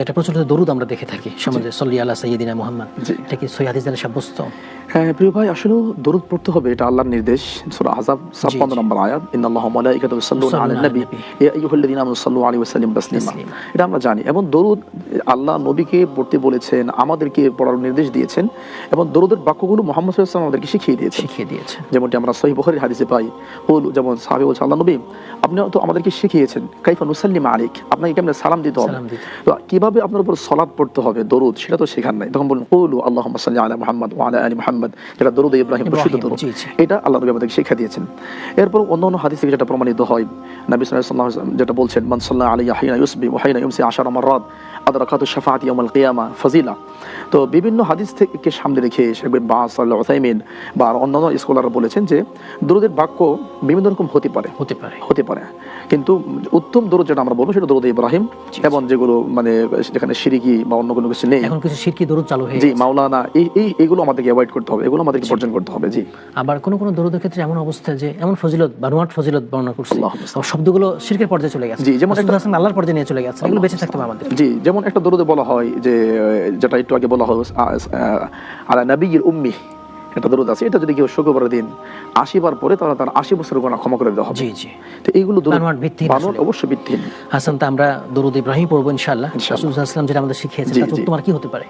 এটা প্রচলিত দরুদ আমরা দেখে থাকি সমাজে, সাল্লি আলা সাইয়্যিদিনা মুহাম্মদ। এটা কি সহিহ হাদিস দ্বারা সাব্যস্ত? হ্যাঁ প্রিয় ভাই, আসলে দরুদ পড়তে হবে, এটা আল্লাহর নির্দেশ। সূরা আহজাব 56 নম্বর আয়াত, ইন্নাল্লাহা ওয়া মালাইকাতুহু ইউসাল্লুনা আলান নবী ইয়া আইয়ুহাল্লাযীনা আমানু সাল্লু আলাইহি ওয়া সাল্লিমু তাসলিমা। এটা আমরা জানি। এবং দরুদ আল্লাহ নবীকে পড়তে বলেছেন, আমাদেরকে পড়ার নির্দেশ দিয়েছেন, এবং দরুদের বাক্যগুলো মুহাম্মদ সাল্লাল্লাহু আলাইহি ওয়াসাল্লাম আমাদেরকে শিখিয়ে দিয়েছেন। যেমনটি আমরা সহিহ বুখারীর হাদিসে পাই, যেমন সাহাবী বলছেন, আল্লাহ নবী আপনি তো আমাদেরকে শিখিয়েছেন কাইফা নুসাল্লিমু আলাইক, আপনাকে কেমনে সালাম দিতে হবে, তো কিভাবে আপনার উপর সালাত পড়তে হবে, দরুদ, সেটা তো শেখার নাই। তখন বলুন কুলু আল্লাহুম্মা সাল্লি আলা মুহাম্মদ ওয়া আলা আলি মুহাম্মদ, যেটা দরুদ ইব্রাহিম প্রসিদ্ধ দরুদ, এটা আল্লাহ নবী আমাদেরকে শিক্ষা দিয়েছেন। এরপর অন্যান্য হাদিস থেকে যেটা প্রমাণিত হয়, নবী সাল্লাল্লাহু আলাইহি ওয়াসাল্লাম যেটা বলছেন, মান সাল্লা আলাইহি হিনা ইউসবি ওয়া হিনা ইউমসি 10 মাররাত আদরাকাতু শাফাআতি ইয়াউমাল কিয়ামা ফাজিলা। তো বিভিন্ন হাদিস থেকে সামনে রেখে শেখ বিন বাজ, সাল্লাল্লাহু উসাইমিন বা অন্যান্য স্কলাররা বলেছেন যে দরুদের বাক্য বিভিন্ন রকম হতে পারে, কিন্তু উত্তম দরুদ যেটা আমরা বলবো সেটা দরুদ ইব্রাহিম, এবং যেগুলো মানে যেখানে শিরকি বা অন্য কোনো কিছু নেই, এখন কিছু শিরকি দরুদ চালু হয়ে জি মাওলানা, এইগুলো আমাদেরকে অ্যাভয়েড করতে হবে, এগুলো আমাদেরকে বর্জন করতে হবে। জি, আবার কোন কোন দরুদের ক্ষেত্রে এমন অবস্থা যে এমন ফজিলত বা নুয়াট ফজিলত বর্ণনা করছে, শব্দগুলো শিরকের পর্যায়ে চলে গেছে, জি, যেমন আল্লাহর পর্যায়ে নিয়ে চলে গেছে, এগুলো বেঁচে থাকতে হবে আমাদের। জি, যেমন একটা দরুদে বলা হয় যে, যেটা একটু আগে বলা হয়, আলা নবিয়্যিল উম্মি, একটা দরুদ আছে, এটা যদি কেউ শুক্রবারের দিন 80 বার পরে, তাহলে তার 80 বছরের গুনাহ ক্ষমা করে দেওয়া হবে। জি। তো এইগুলো দরুদ ভিত্তিহীন, অবশ্যই ভিত্তিহীন। হাসান, তা আমরা দরুদ ইব্রাহিম পড়বো ইনশাআল্লাহ। রাসূল সাল্লাল্লাহু আলাইহি ওয়াসাল্লাম যেটা আমাদের শিখিয়েছেন, তা তোমার কি হতে পারে?